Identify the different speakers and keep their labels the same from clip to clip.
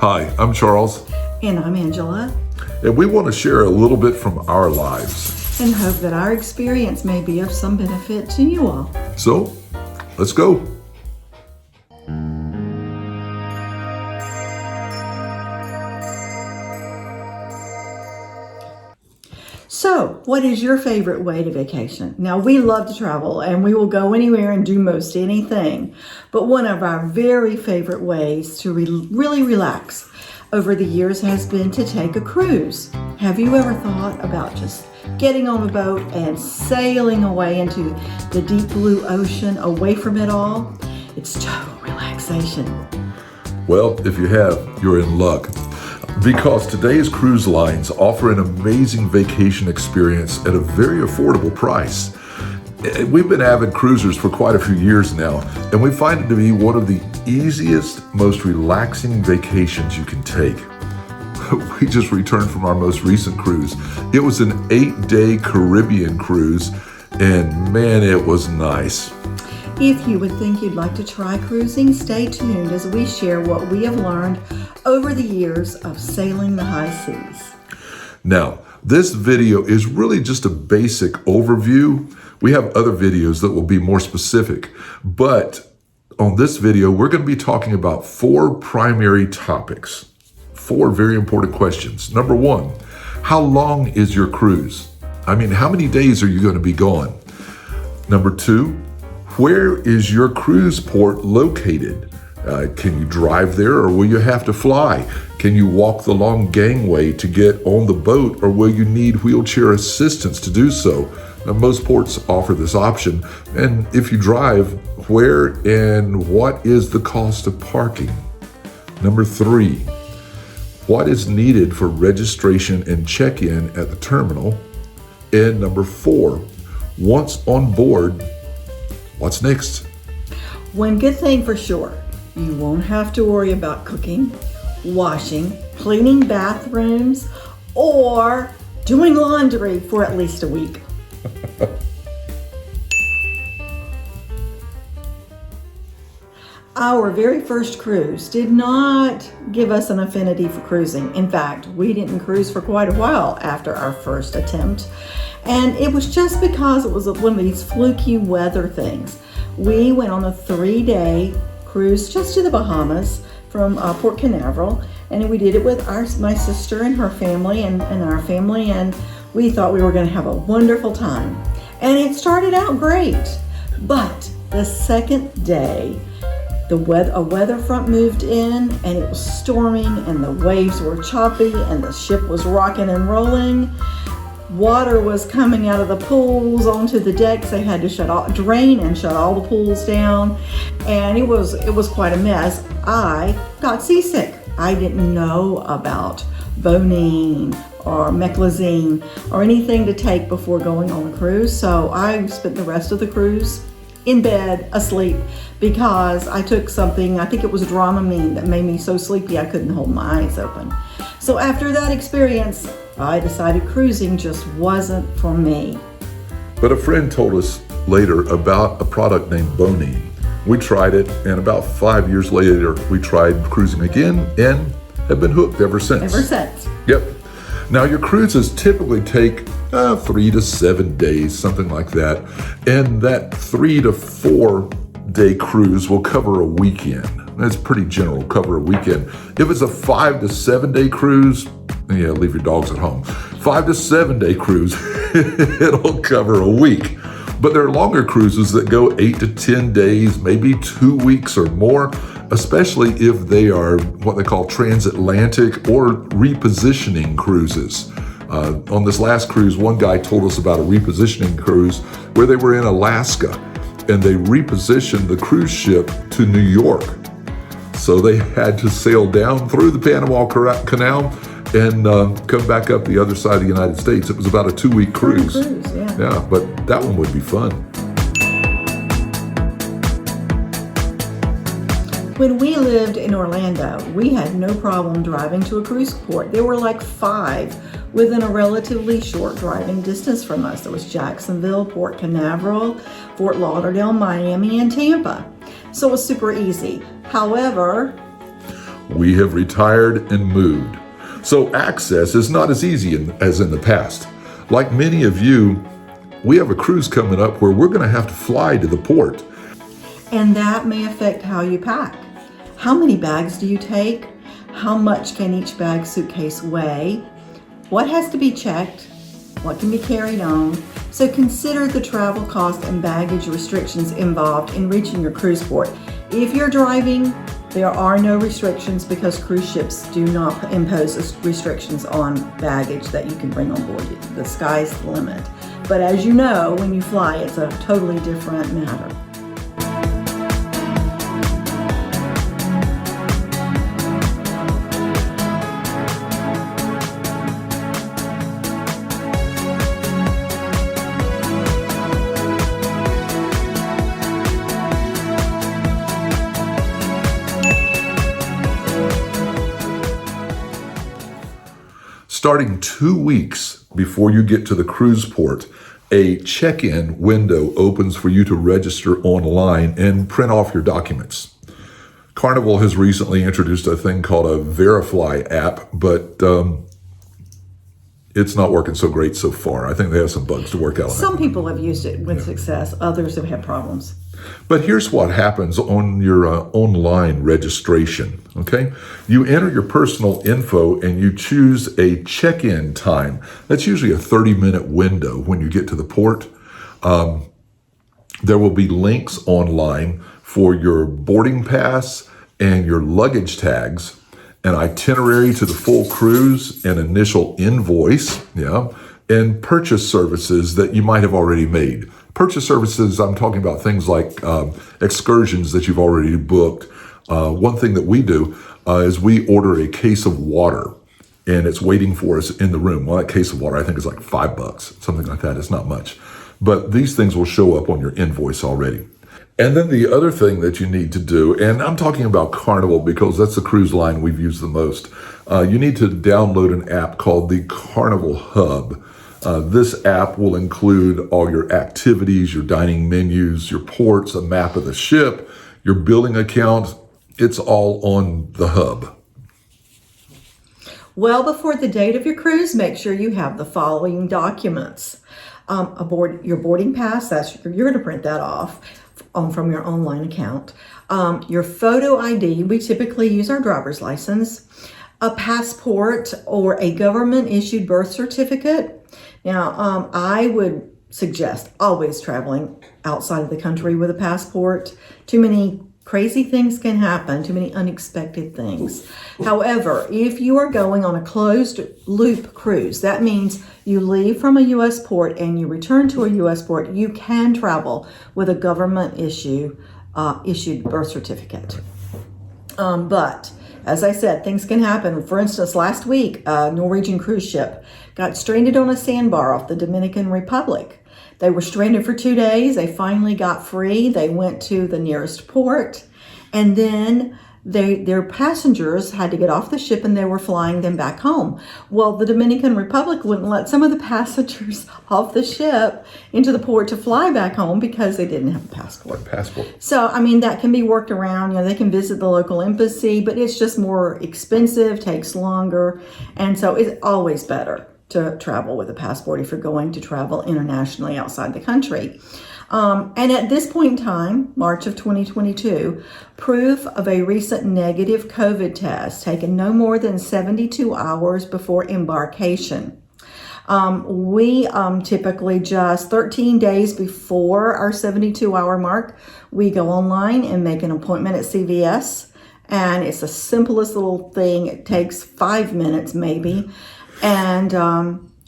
Speaker 1: Hi, I'm Charles,
Speaker 2: And I'm Angela,
Speaker 1: and we want to share a little bit from our lives.
Speaker 2: and hope that our experience may be of some benefit to you all.
Speaker 1: So, let's go.
Speaker 2: So, what is your favorite way to vacation? Now, we love to travel and we will go anywhere and do most anything. But one of our very favorite ways to really relax over the years has been to take a cruise. Have you ever thought about just getting on a boat and sailing away into the deep blue ocean away from it all? It's total relaxation.
Speaker 1: Well, if you have, you're in luck. Because today's cruise lines offer an amazing vacation experience at a very affordable price. We've been avid cruisers for quite a few years now, and we find it to be one of the easiest, most relaxing vacations you can take. We just returned from our most recent cruise. It was an 8-day Caribbean cruise, and man, it was nice.
Speaker 2: If you would think you'd like to try cruising, stay tuned as we share what we have learned over the years of sailing the high seas.
Speaker 1: Now, this video is really just a basic overview. We have other videos that will be more specific, but on this video, we're going to be talking about 4 primary topics, 4 very important questions. Number 1, how long is your cruise? I mean, how many days are you going to be gone? Number 2, where is your cruise port located? Can you drive there or will you have to fly? Can you walk the long gangway to get on the boat or will you need wheelchair assistance to do so? Now, most ports offer this option. And if you drive, where and what is the cost of parking? Number 3, what is needed for registration and check-in at the terminal? And number 4, once on board, what's next?
Speaker 2: One good thing for sure, you won't have to worry about cooking, washing, cleaning bathrooms, or doing laundry for at least a week. Our very first cruise did not give us an affinity for cruising. In fact, we didn't cruise for quite a while after our first attempt. And it was just because it was one of these fluky weather things. We went on a 3-day cruise just to the Bahamas from Port Canaveral. And we did it with my sister and her family and our family. And we thought we were going to have a wonderful time. And it started out great. But the second day, a weather front moved in and it was storming and the waves were choppy and the ship was rocking and rolling. Water was coming out of the pools onto the decks. They had to drain and shut all the pools down. And it was quite a mess. I got seasick. I didn't know about Bonine or Meclizine or anything to take before going on a cruise. So I spent the rest of the cruise in bed, asleep, because I took something, I think it was Dramamine, that made me so sleepy I couldn't hold my eyes open. So after that experience, I decided cruising just wasn't for me.
Speaker 1: But a friend told us later about a product named Bonine. We tried it, and about 5 years later, we tried cruising again and have been hooked ever since.
Speaker 2: Ever since.
Speaker 1: Yep. Now, your cruises typically take 3 to 7 days, something like that. And that 3 to 4 day cruise will cover a weekend. That's pretty general, cover a weekend. If it's a 5 to 7 day cruise, yeah, leave your dogs at home. 5 to 7 day cruise, it'll cover a week. But there are longer cruises that go 8 to 10 days, maybe 2 weeks or more, especially if they are what they call transatlantic or repositioning cruises. On this last cruise, one guy told us about a repositioning cruise where they were in Alaska and they repositioned the cruise ship to New York. So they had to sail down through the Panama Canal and come back up the other side of the United States. It was about a 2-week cruise. Yeah, but that one would be fun.
Speaker 2: When we lived in Orlando, we had no problem driving to a cruise port. There were like 5 within a relatively short driving distance from us. There was Jacksonville, Port Canaveral, Fort Lauderdale, Miami, and Tampa. So it was super easy. However,
Speaker 1: We have retired and moved. So access is not as easy as in the past. Like many of you, we have a cruise coming up where we're going to have to fly to the port.
Speaker 2: And that may affect how you pack. How many bags do you take? How much can each bag suitcase weigh? What has to be checked? What can be carried on? So consider the travel cost and baggage restrictions involved in reaching your cruise port. If you're driving, there are no restrictions because cruise ships do not impose restrictions on baggage that you can bring on board. The sky's the limit. But as you know, when you fly, it's a totally different matter.
Speaker 1: Starting 2 weeks before you get to the cruise port, a check-in window opens for you to register online and print off your documents. Carnival has recently introduced a thing called a Verifly app, but it's not working so great so far. I think they have some bugs to work out on it.
Speaker 2: Some people have used it with success. Others have had problems.
Speaker 1: But here's what happens on your online registration, okay? You enter your personal info and you choose a check-in time. That's usually a 30-minute window when you get to the port. There will be links online for your boarding pass and your luggage tags, an itinerary to the full cruise, an initial invoice, and purchase services that you might have already made. Purchase services, I'm talking about things like excursions that you've already booked. One thing that we do is we order a case of water and it's waiting for us in the room. Well, that case of water I think is like $5, something like that. It's not much. But these things will show up on your invoice already. And then the other thing that you need to do, and I'm talking about Carnival because that's the cruise line we've used the most, you need to download an app called the Carnival Hub. This app will include all your activities, your dining menus, your ports, a map of the ship, your billing account. It's all on the hub.
Speaker 2: Well before the date of your cruise, make sure you have the following documents. Your boarding pass, you're going to print that off from your online account. Your photo ID, we typically use our driver's license. A passport or a government-issued birth certificate. Now, I would suggest always traveling outside of the country with a passport. Too many crazy things can happen, too many unexpected things. However, if you are going on a closed loop cruise, that means you leave from a U.S. port and you return to a U.S. port, you can travel with a government issued birth certificate. But as I said, things can happen. For instance, last week, a Norwegian cruise ship got stranded on a sandbar off the Dominican Republic. They were stranded for 2 days. They finally got free. They went to the nearest port, and then their passengers had to get off the ship and they were flying them back home. Well, the Dominican Republic wouldn't let some of the passengers off the ship into the port to fly back home because they didn't have a passport. So, I mean, that can be worked around. They can visit the local embassy, but it's just more expensive, takes longer. And so it's always better to travel with a passport if you're going to travel internationally outside the country. And at this point in time, March of 2022, proof of a recent negative COVID test taken no more than 72 hours before embarkation. We typically just 13 days before our 72-hour mark, we go online and make an appointment at CVS. And it's the simplest little thing. It takes 5 minutes maybe.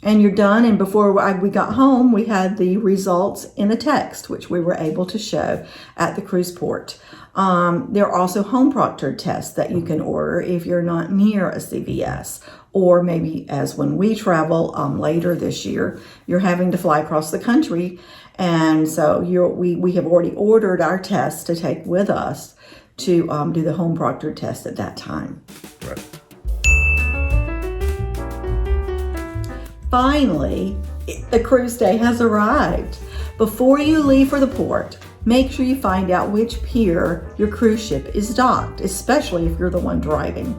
Speaker 2: And you're done. And before we got home, we had the results in a text, which we were able to show at the cruise port. There are also home proctored tests that you can order if you're not near a CVS, or maybe as when we travel later this year, you're having to fly across the country. And so we have already ordered our tests to take with us to do the home proctored test at that time.
Speaker 1: Right.
Speaker 2: Finally, the cruise day has arrived. Before you leave for the port, make sure you find out which pier your cruise ship is docked, especially if you're the one driving.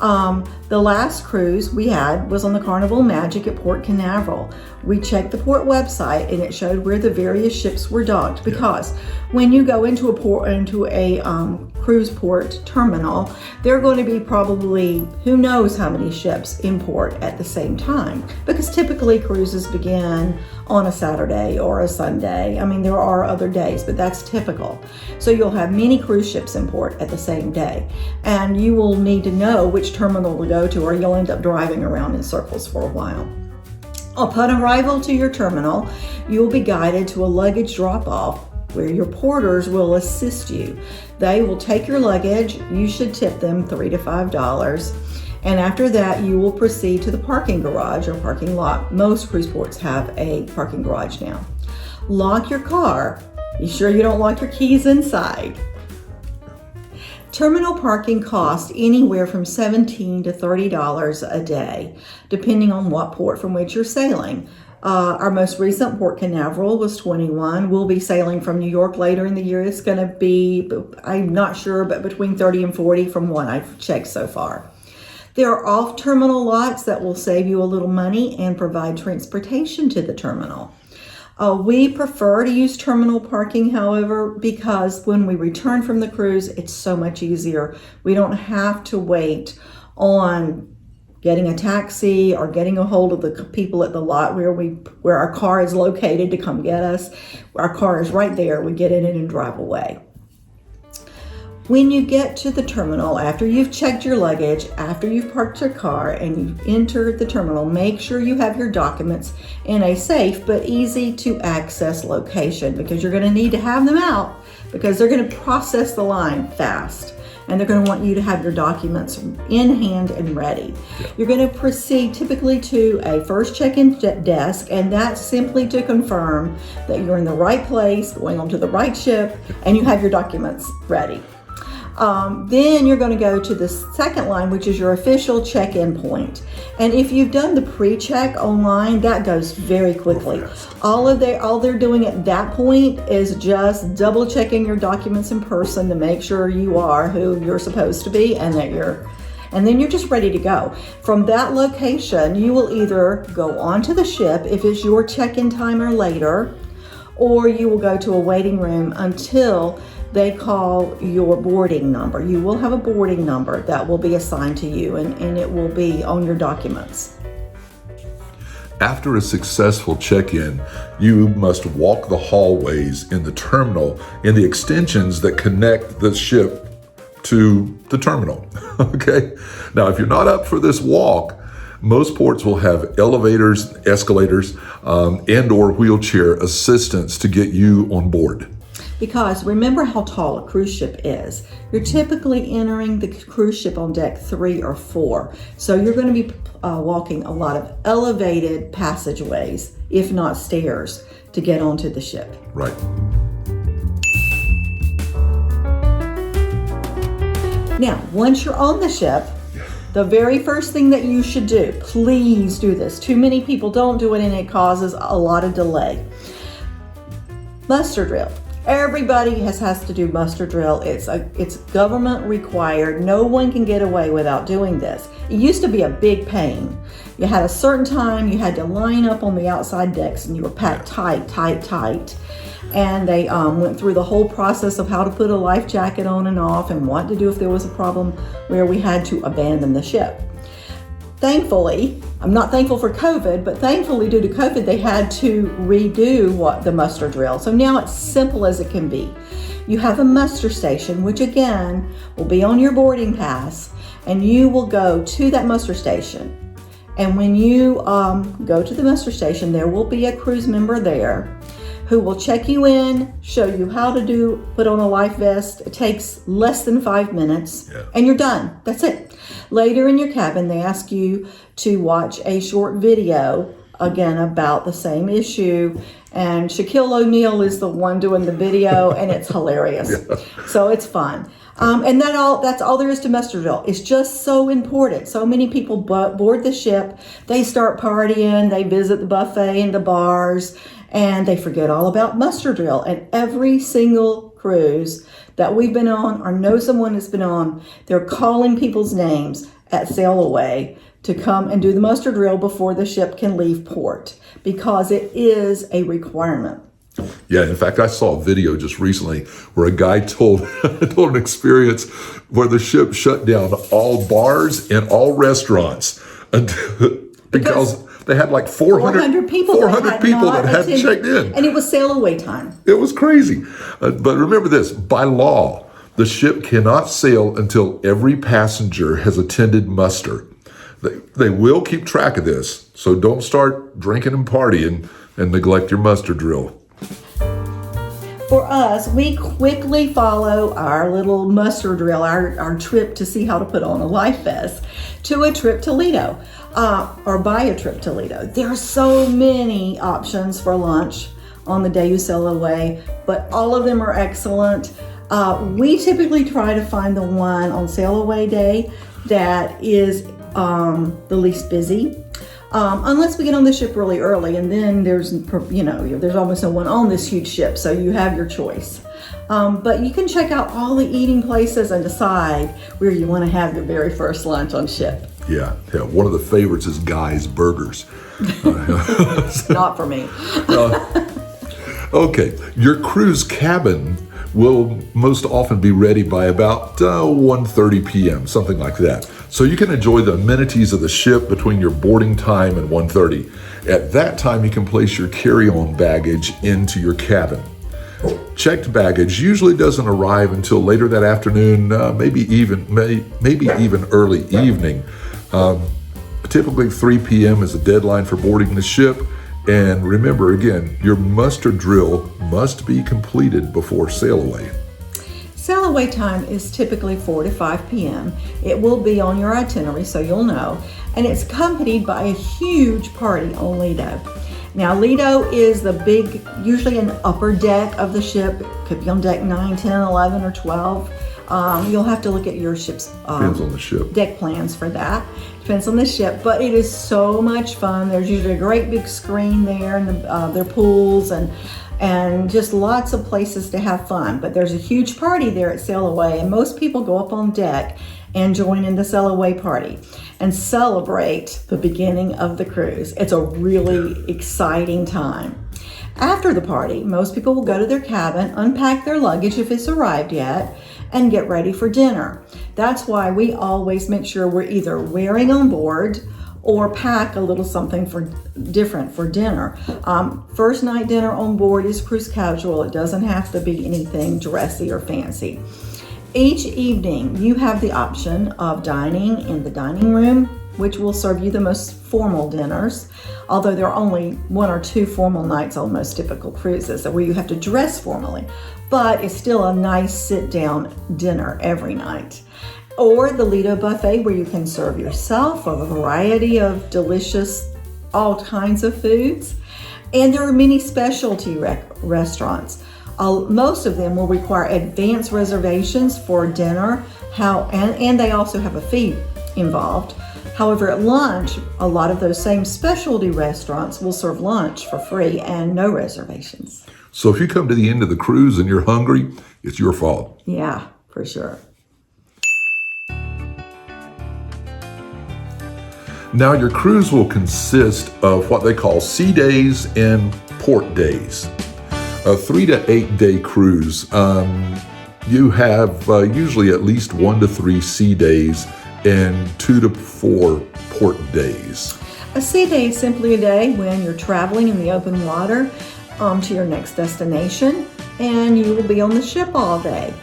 Speaker 2: The last cruise we had was on the Carnival Magic at Port Canaveral. We checked the port website and it showed where the various ships were docked, because when you go into a cruise port terminal, there are going to be probably who knows how many ships in port at the same time, because typically cruises begin on a Saturday or a Sunday. I mean, there are other days, but that's typical. So you'll have many cruise ships in port at the same day, and you will need to know which terminal to go to, or you'll end up driving around in circles for a while. Upon arrival to your terminal, you will be guided to a luggage drop-off where your porters will assist you. They will take your luggage. You should tip them $3 to $5. And after that, you will proceed to the parking garage or parking lot. Most cruise ports have a parking garage now. Lock your car. Be sure you don't lock your keys inside. Terminal parking costs anywhere from $17 to $30 a day, depending on what port from which you're sailing. Our most recent Port Canaveral was $21. We'll be sailing from New York later in the year. It's going to be, I'm not sure, but between $30 and $40 from what I've checked so far. There are off-terminal lots that will save you a little money and provide transportation to the terminal. We prefer to use terminal parking, however, because when we return from the cruise, it's so much easier. We don't have to wait on getting a taxi or getting a hold of the people at the lot where our car is located to come get us. Our car is right there. We get in it and drive away. When you get to the terminal, after you've checked your luggage, after you've parked your car and you've entered the terminal, make sure you have your documents in a safe but easy to access location, because you're going to need to have them out, because they're going to process the line fast. And they're going to want you to have your documents in hand and ready. You're going to proceed typically to a first check-in desk, and that's simply to confirm that you're in the right place, going onto the right ship, and you have your documents ready. Then you're going to go to the second line, which is your official check-in point. And if you've done the pre-check online, that goes very quickly. All they're doing at that point is just double checking your documents in person to make sure you are who you're supposed to be, and then you're just ready to go. From that location, you will either go onto the ship if it's your check-in time or later, or you will go to a waiting room until they call your boarding number. You will have a boarding number that will be assigned to you, and it will be on your documents.
Speaker 1: After a successful check-in, you must walk the hallways in the terminal in the extensions that connect the ship to the terminal. Okay? Now, if you're not up for this walk, most ports will have elevators, escalators, and or wheelchair assistance to get you on board.
Speaker 2: Because remember how tall a cruise ship is. You're typically entering the cruise ship on deck 3 or 4. So you're going to be walking a lot of elevated passageways, if not stairs, to get onto the ship.
Speaker 1: Right.
Speaker 2: Now, once you're on the ship, the very first thing that you should do, please do this. Too many people don't do it, and it causes a lot of delay. Muster drill. Everybody has to do muster drill. It's government required. No one can get away without doing this. It used to be a big pain. You had a certain time, you had to line up on the outside decks, and you were packed tight. And they went through the whole process of how to put a life jacket on and off, and what to do if there was a problem where we had to abandon the ship. Thankfully, I'm not thankful for COVID, but thankfully due to COVID, they had to redo the muster drill. So now it's simple as it can be. You have a muster station, which again will be on your boarding pass, and you will go to that muster station. And when you go to the muster station, there will be a cruise member there who will check you in, show you how to put on a life vest. It takes less than 5 minutes, and you're done. That's it. Later in your cabin, they ask you to watch a short video, again, about the same issue. And Shaquille O'Neal is the one doing the video, and it's hilarious. So it's fun. And that's all there is to muster drill. It's just so important. So many people board the ship, they start partying, they visit the buffet and the bars, And they forget all about muster drill. And every single cruise that we've been on or know someone has been on, they're calling people's names at sail away to come and do the muster drill before the ship can leave port, because it is a requirement.
Speaker 1: Yeah, in fact, I saw a video just recently where a guy told an experience where the ship shut down all bars and all restaurants because they had like 400
Speaker 2: people,
Speaker 1: 400 people that hadn't checked in.
Speaker 2: And it was sail away time.
Speaker 1: It was crazy. But remember this, by law, the ship cannot sail until every passenger has attended muster. They will keep track of this, so don't start drinking and partying and neglect your muster drill.
Speaker 2: For us, we quickly follow our little muster drill, our trip to see how to put on a life vest, to a trip to Lido, or buy a trip to Lido. There are so many options for lunch on the day you sail away, but all of them are excellent. We typically try to find the one on sail away day that is the least busy. Unless we get on the ship really early, and then there's almost no one on this huge ship, so you have your choice. But you can check out all the eating places and decide where you want to have your very first lunch on ship.
Speaker 1: Yeah. One of the favorites is Guy's Burgers.
Speaker 2: Not for me.
Speaker 1: Okay, your cruise cabin will most often be ready by about 1:30 p.m., something like that. So you can enjoy the amenities of the ship between your boarding time and 1:30. At that time, you can place your carry-on baggage into your cabin. Checked baggage usually doesn't arrive until later that afternoon, maybe even early evening. Typically 3 p.m. is the deadline for boarding the ship. And remember, again, your muster drill must be completed before sail away.
Speaker 2: Sail away time is typically 4 to 5 p.m. It will be on your itinerary, so you'll know. And it's accompanied by a huge party on Lido. Now, Lido is the big, usually an upper deck of the ship. It could be on deck 9, 10, 11, or 12. You'll have to look at your ship's
Speaker 1: Depends on the ship.
Speaker 2: Deck plans for that. Depends on the ship, but it is so much fun. There's usually a great big screen there, and their pools and just lots of places to have fun. But there's a huge party there at Sail Away, and most people go up on deck and join in the Sail Away party and celebrate the beginning of the cruise. It's a really exciting time. After the party, most people will go to their cabin, unpack their luggage if it's arrived yet, and get ready for dinner. That's why we always make sure we're either wearing on board or pack a little something different for dinner. First night dinner on board is cruise casual. It doesn't have to be anything dressy or fancy. Each evening, you have the option of dining in the dining room, which will serve you the most formal dinners, although there are only 1 or 2 formal nights on most typical cruises where you have to dress formally, but it's still a nice sit-down dinner every night. Or the Lido buffet, where you can serve yourself a variety of delicious, all kinds of foods. And there are many specialty restaurants. Most of them will require advance reservations for dinner, and they also have a fee involved. However, at lunch, a lot of those same specialty restaurants will serve lunch for free and no reservations.
Speaker 1: So if you come to the end of the cruise and you're hungry, it's your fault.
Speaker 2: Yeah, for sure.
Speaker 1: Now, your cruise will consist of what they call sea days and port days. A 3 to 8 day cruise, you have usually at least 1 to 3 sea days and 2 to 4 port days.
Speaker 2: A sea day is simply a day when you're traveling in the open water to your next destination, and you will be on the ship all day.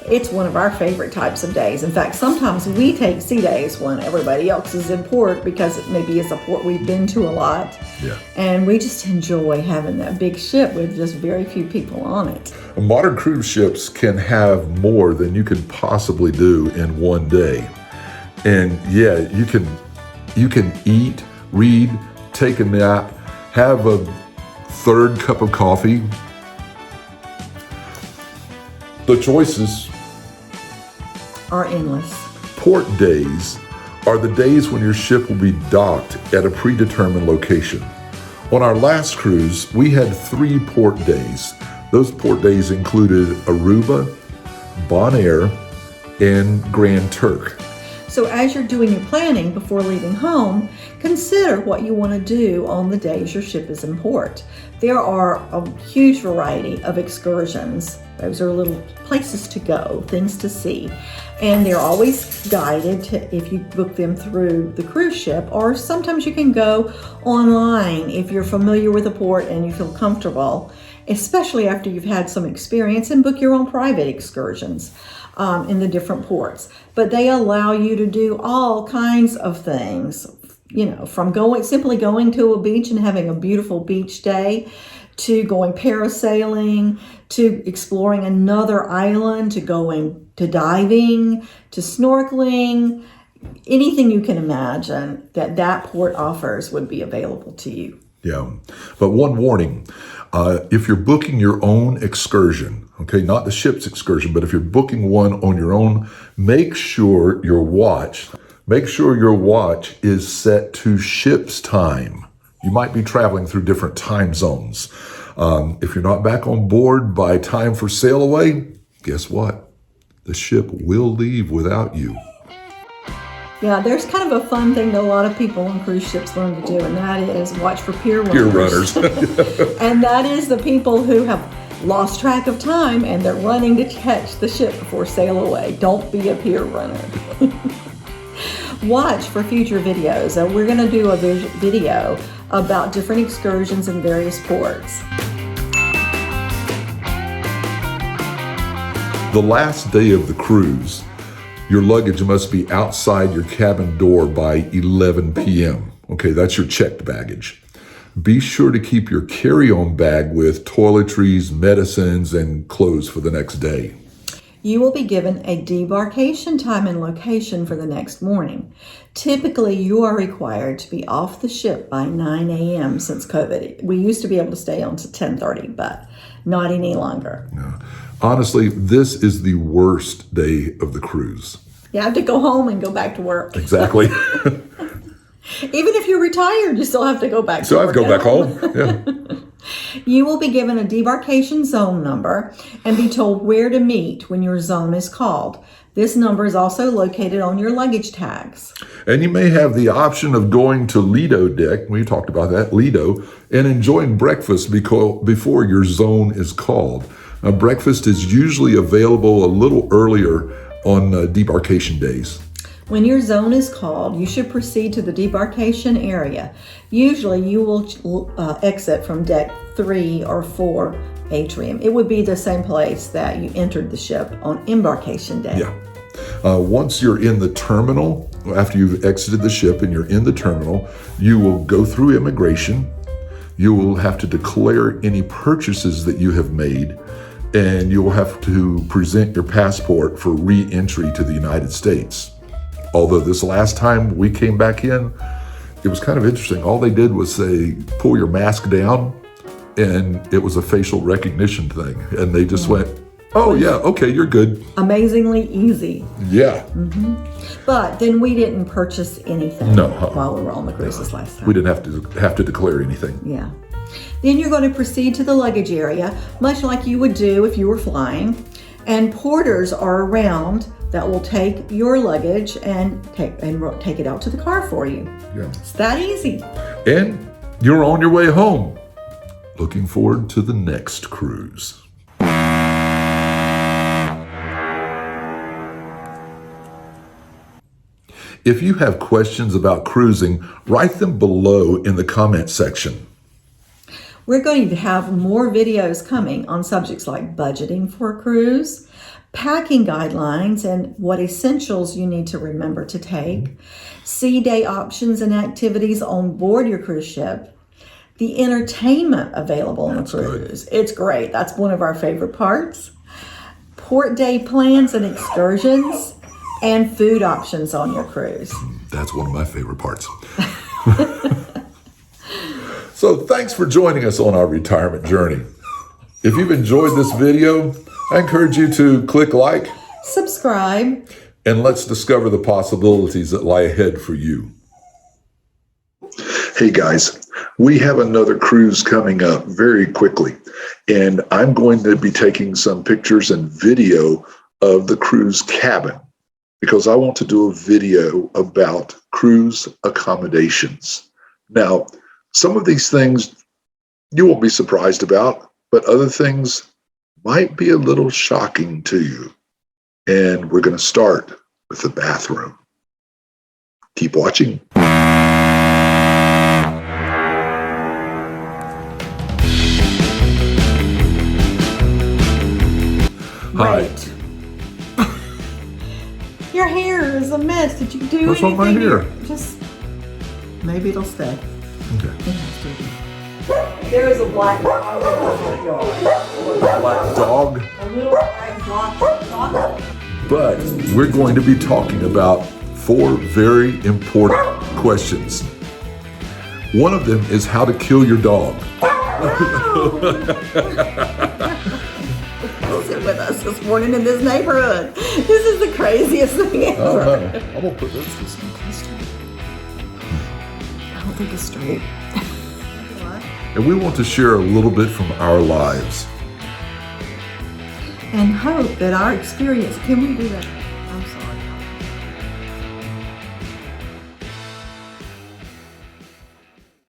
Speaker 2: It's one of our favorite types of days. In fact, sometimes we take sea days when everybody else is in port because it maybe is a port we've been to a lot.
Speaker 1: Yeah.
Speaker 2: And we just enjoy having that big ship with just very few people on it.
Speaker 1: Modern cruise ships can have more than you can possibly do in one day. And yeah, you can eat, read, take a nap, have a third cup of coffee. The choices
Speaker 2: Are endless.
Speaker 1: Port days are the days when your ship will be docked at a predetermined location. On our last cruise, we had 3 port days. Those port days included Aruba, Bonaire, and Grand Turk.
Speaker 2: So as you're doing your planning before leaving home, consider what you want to do on the days your ship is in port. There are a huge variety of excursions. Those are little places to go, things to see. And they're always guided if you book them through the cruise ship, or sometimes you can go online if you're familiar with the port and you feel comfortable, especially after you've had some experience, and book your own private excursions in the different ports. But they allow you to do all kinds of things, from simply going to a beach and having a beautiful beach day, to going parasailing, to exploring another island, to going to diving, to snorkeling. Anything you can imagine that port offers would be available to you.
Speaker 1: Yeah, but one warning, if you're booking your own excursion, okay, not the ship's excursion, but if you're booking one on your own, make sure your watch is set to ship's time. You might be traveling through different time zones. If you're not back on board by time for sail away, guess what? The ship will leave without you.
Speaker 2: Yeah, there's kind of a fun thing that a lot of people on cruise ships learn to do, and that is watch for pier runners.
Speaker 1: Pier runners.
Speaker 2: And that is the people who have lost track of time and they're running to catch the ship before sail away. Don't be a pier runner. Watch for future videos. We're going to do a video about different excursions in various ports.
Speaker 1: The last day of the cruise, your luggage must be outside your cabin door by 11 p.m. Okay, that's your checked baggage. Be sure to keep your carry-on bag with toiletries, medicines, and clothes for the next day.
Speaker 2: You will be given a debarkation time and location for the next morning. Typically, you are required to be off the ship by 9 a.m. since COVID. We used to be able to stay on to 10:30, but not any longer.
Speaker 1: Yeah. Honestly, this is the worst day of the cruise.
Speaker 2: You have to go home and go back to work.
Speaker 1: Exactly.
Speaker 2: Even if you're retired, you still have to go back to
Speaker 1: So I
Speaker 2: work.
Speaker 1: have to go back home. Yeah.
Speaker 2: You will be given a debarkation zone number and be told where to meet when your zone is called. This number is also located on your luggage tags.
Speaker 1: And you may have the option of going to Lido deck, we talked about that, Lido, and enjoying breakfast before your zone is called. Now, breakfast is usually available a little earlier on debarkation days.
Speaker 2: When your zone is called, you should proceed to the debarkation area. Usually you will exit from deck 3 or 4 atrium. It would be the same place that you entered the ship on embarkation day.
Speaker 1: Yeah. Once you're in the terminal, after you've exited the ship and you're in the terminal, you will go through immigration. You will have to declare any purchases that you have made, and you will have to present your passport for re-entry to the United States. Although this last time we came back in, it was kind of interesting. All they did was say, pull your mask down, and it was a facial recognition thing. And they just went, oh yeah, okay, you're good.
Speaker 2: Amazingly easy.
Speaker 1: Yeah.
Speaker 2: But then we didn't purchase anything while we were on the cruises last time.
Speaker 1: We didn't have to declare anything.
Speaker 2: Yeah. Then you're going to proceed to the luggage area, much like you would do if you were flying. And porters are around that will take your luggage and take it out to the car for you.
Speaker 1: Yeah.
Speaker 2: It's that easy.
Speaker 1: And you're on your way home. Looking forward to the next cruise. If you have questions about cruising, write them below in the comment section.
Speaker 2: We're going to have more videos coming on subjects like budgeting for a cruise, packing guidelines and what essentials you need to remember to take, sea day options and activities on board your cruise ship, the entertainment available on a cruise. It's great. That's one of our favorite parts. Port day plans and excursions, and food options on your cruise.
Speaker 1: That's one of my favorite parts. So thanks for joining us on our retirement journey. If you've enjoyed this video, I encourage you to click like,
Speaker 2: subscribe,
Speaker 1: and let's discover the possibilities that lie ahead for you.
Speaker 3: Hey guys,
Speaker 1: We have another cruise coming up very quickly, and I'm going to be taking some pictures and video of the cruise cabin because I want to do a video about cruise accommodations. Now, some of these things you won't be surprised about, but other things might be a little shocking to you. And we're going to start with the bathroom. Keep watching. Hi.
Speaker 2: Wait. Your hair is a mess. Did you do
Speaker 1: What's
Speaker 2: anything?
Speaker 1: wrong with my hair?
Speaker 2: Just maybe it'll stay.
Speaker 1: Okay.
Speaker 2: It has to be. There is a black dog in the front yard.
Speaker 1: Black dog.
Speaker 2: A little black dog.
Speaker 1: But we're going to be talking about 4 very important questions. One of them is how to kill your dog.
Speaker 2: Sit with us this morning in this neighborhood. This is the craziest thing ever.
Speaker 1: I'm going to put this.
Speaker 2: I don't think it's straight.
Speaker 1: And we want to share a little bit from our lives.
Speaker 2: And hope that our experience, can we do that? I'm sorry.